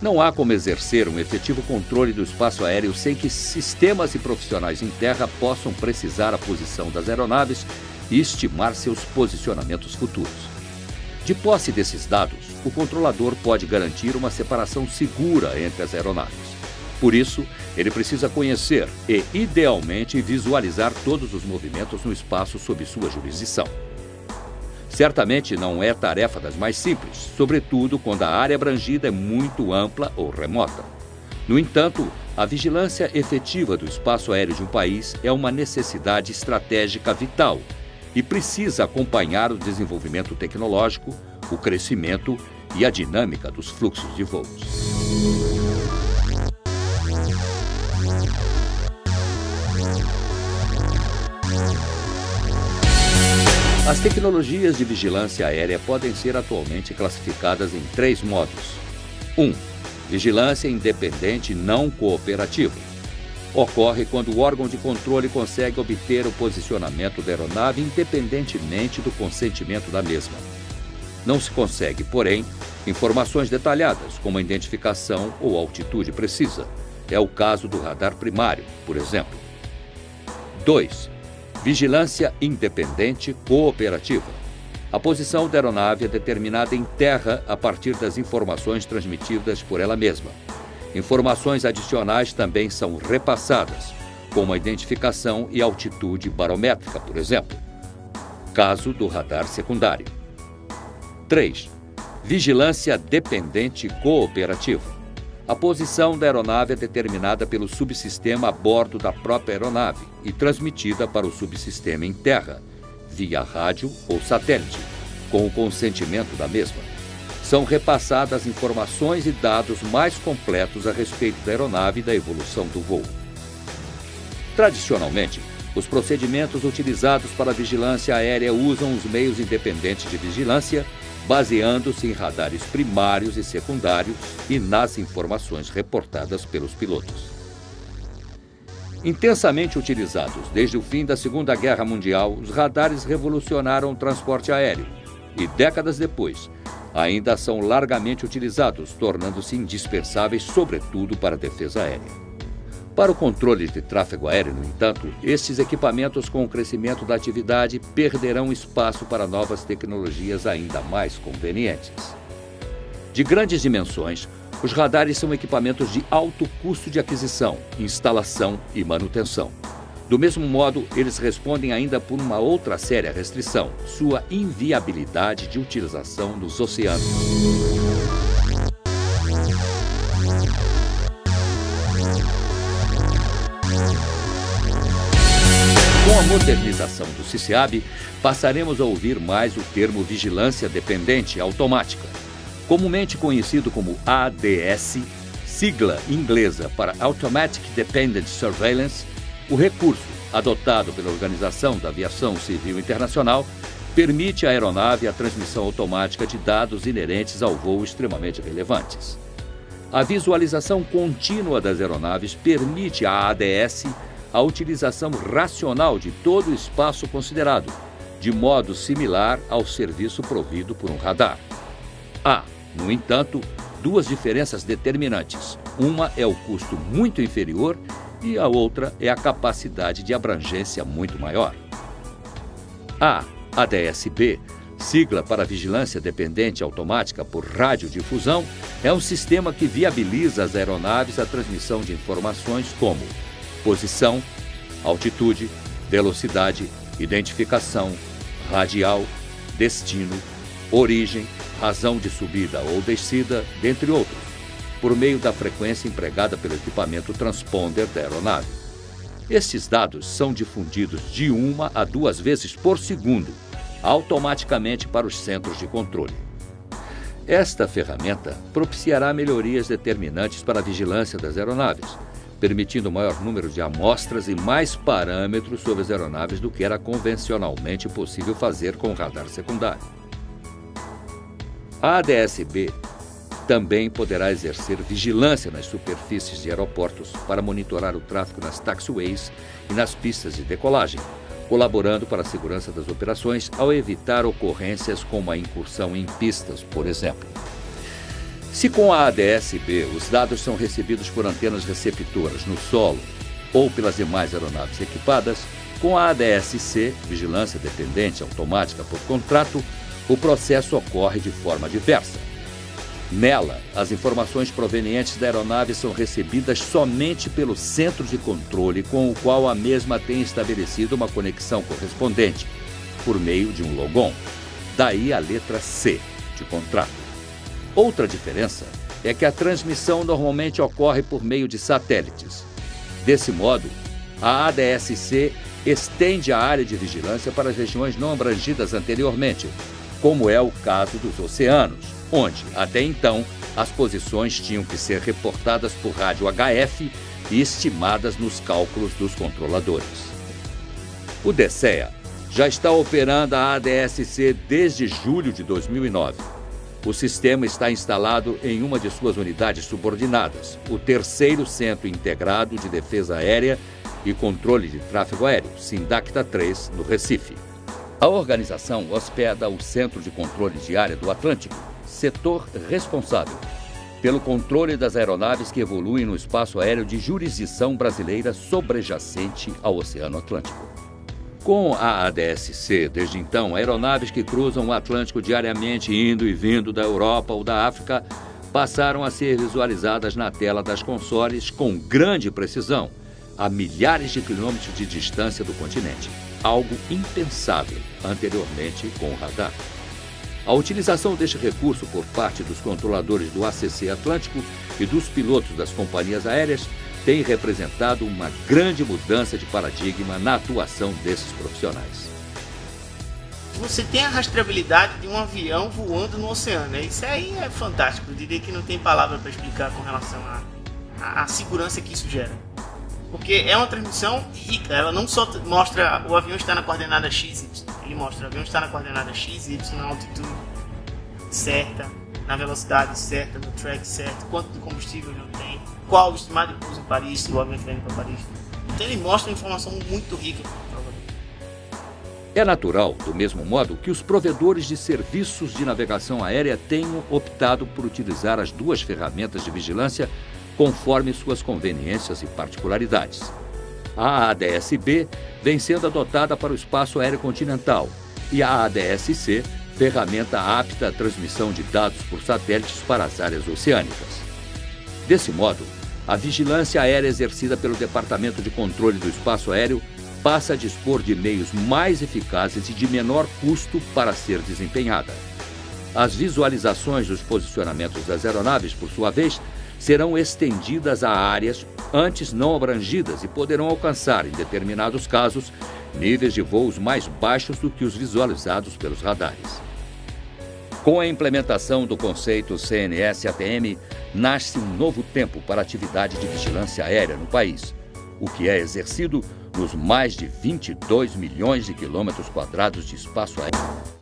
Não há como exercer um efetivo controle do espaço aéreo sem que sistemas e profissionais em terra possam precisar a posição das aeronaves e estimar seus posicionamentos futuros. De posse desses dados, o controlador pode garantir uma separação segura entre as aeronaves. Por isso, ele precisa conhecer e, idealmente, visualizar todos os movimentos no espaço sob sua jurisdição. Certamente não é tarefa das mais simples, sobretudo quando a área abrangida é muito ampla ou remota. No entanto, a vigilância efetiva do espaço aéreo de um país é uma necessidade estratégica vital e precisa acompanhar o desenvolvimento tecnológico, o crescimento e a dinâmica dos fluxos de voos. As tecnologias de vigilância aérea podem ser atualmente classificadas em 3 modos. 1. Vigilância independente não cooperativa. Ocorre quando o órgão de controle consegue obter o posicionamento da aeronave independentemente do consentimento da mesma. Não se consegue, porém, informações detalhadas, como a identificação ou altitude precisa. É o caso do radar primário, por exemplo. 2. Vigilância independente cooperativa. A posição da aeronave é determinada em terra a partir das informações transmitidas por ela mesma. Informações adicionais também são repassadas, como a identificação e altitude barométrica, por exemplo. Caso do radar secundário. 3. Vigilância dependente cooperativa. A posição da aeronave é determinada pelo subsistema a bordo da própria aeronave e transmitida para o subsistema em terra, via rádio ou satélite, com o consentimento da mesma. São repassadas informações e dados mais completos a respeito da aeronave e da evolução do voo. Tradicionalmente, os procedimentos utilizados para a vigilância aérea usam os meios independentes de vigilância, baseando-se em radares primários e secundários e nas informações reportadas pelos pilotos. Intensamente utilizados desde o fim da Segunda Guerra Mundial, os radares revolucionaram o transporte aéreo e, décadas depois, ainda são largamente utilizados, tornando-se indispensáveis, sobretudo para a defesa aérea. Para o controle de tráfego aéreo, no entanto, estes equipamentos, com o crescimento da atividade, perderão espaço para novas tecnologias ainda mais convenientes. De grandes dimensões, os radares são equipamentos de alto custo de aquisição, instalação e manutenção. Do mesmo modo, eles respondem ainda por uma outra séria restrição: sua inviabilidade de utilização nos oceanos. Com a modernização do CICIAB, passaremos a ouvir mais o termo vigilância dependente automática. Comumente conhecido como ADS, sigla inglesa para Automatic Dependent Surveillance, o recurso, adotado pela Organização da Aviação Civil Internacional, permite à aeronave a transmissão automática de dados inerentes ao voo extremamente relevantes. A visualização contínua das aeronaves permite à ADS a utilização racional de todo o espaço considerado, de modo similar ao serviço provido por um radar. Há, no entanto, duas diferenças determinantes. Uma é o custo muito inferior e a outra é a capacidade de abrangência muito maior. A ADS-B, sigla para Vigilância Dependente Automática por Radiodifusão, é um sistema que viabiliza às aeronaves a transmissão de informações como posição, altitude, velocidade, identificação, radial, destino, origem, razão de subida ou descida, dentre outros, por meio da frequência empregada pelo equipamento transponder da aeronave. Estes dados são difundidos de 1 a 2 vezes por segundo, automaticamente para os centros de controle. Esta ferramenta propiciará melhorias determinantes para a vigilância das aeronaves, permitindo maior número de amostras e mais parâmetros sobre as aeronaves do que era convencionalmente possível fazer com o radar secundário. A ADS-B também poderá exercer vigilância nas superfícies de aeroportos para monitorar o tráfego nas taxiways e nas pistas de decolagem, colaborando para a segurança das operações ao evitar ocorrências como a incursão em pistas, por exemplo. Se com a ADS-B os dados são recebidos por antenas receptoras no solo ou pelas demais aeronaves equipadas, com a ADS-C, vigilância dependente automática por contrato, o processo ocorre de forma diversa. Nela, as informações provenientes da aeronave são recebidas somente pelo centro de controle com o qual a mesma tem estabelecido uma conexão correspondente, por meio de um logon. Daí a letra C, de contrato. Outra diferença é que a transmissão normalmente ocorre por meio de satélites. Desse modo, a ADS-C estende a área de vigilância para as regiões não abrangidas anteriormente, como é o caso dos oceanos, onde, até então, as posições tinham que ser reportadas por rádio HF e estimadas nos cálculos dos controladores. O DCEA já está operando a ADS-C desde julho de 2009. O sistema está instalado em uma de suas unidades subordinadas, o 3º Centro Integrado de Defesa Aérea e Controle de Tráfego Aéreo, Sindacta 3, no Recife. A organização hospeda o Centro de Controle de Área do Atlântico, setor responsável pelo controle das aeronaves que evoluem no espaço aéreo de jurisdição brasileira sobrejacente ao Oceano Atlântico. Com a ADS-C, desde então, aeronaves que cruzam o Atlântico diariamente indo e vindo da Europa ou da África passaram a ser visualizadas na tela das consoles com grande precisão, a milhares de quilômetros de distância do continente, algo impensável anteriormente com o radar. A utilização deste recurso por parte dos controladores do ACC Atlântico e dos pilotos das companhias aéreas tem representado uma grande mudança de paradigma na atuação desses profissionais. Você tem a rastreabilidade de um avião voando no oceano, né? Isso aí é fantástico, eu diria que não tem palavra para explicar com relação à segurança que isso gera. Porque é uma transmissão rica, ela não só mostra o avião está na coordenada XY, ele mostra o avião está na coordenada XY, na altitude certa, na velocidade certa, no track certo, quanto de combustível ele tem, qual o estimado de pouso em Paris, se o avião estiver indo para Paris. Então ele mostra uma informação muito rica para o provedor. É natural, do mesmo modo, que os provedores de serviços de navegação aérea tenham optado por utilizar as duas ferramentas de vigilância conforme suas conveniências e particularidades. A ADS-B vem sendo adotada para o espaço aéreo continental e a ADS-C, ferramenta apta à transmissão de dados por satélites para as áreas oceânicas. Desse modo, a vigilância aérea exercida pelo Departamento de Controle do Espaço Aéreo passa a dispor de meios mais eficazes e de menor custo para ser desempenhada. As visualizações dos posicionamentos das aeronaves, por sua vez, serão estendidas a áreas antes não abrangidas e poderão alcançar, em determinados casos, níveis de voos mais baixos do que os visualizados pelos radares. Com a implementação do conceito CNS-ATM, nasce um novo tempo para a atividade de vigilância aérea no país, o que é exercido nos mais de 22 milhões de quilômetros quadrados de espaço aéreo.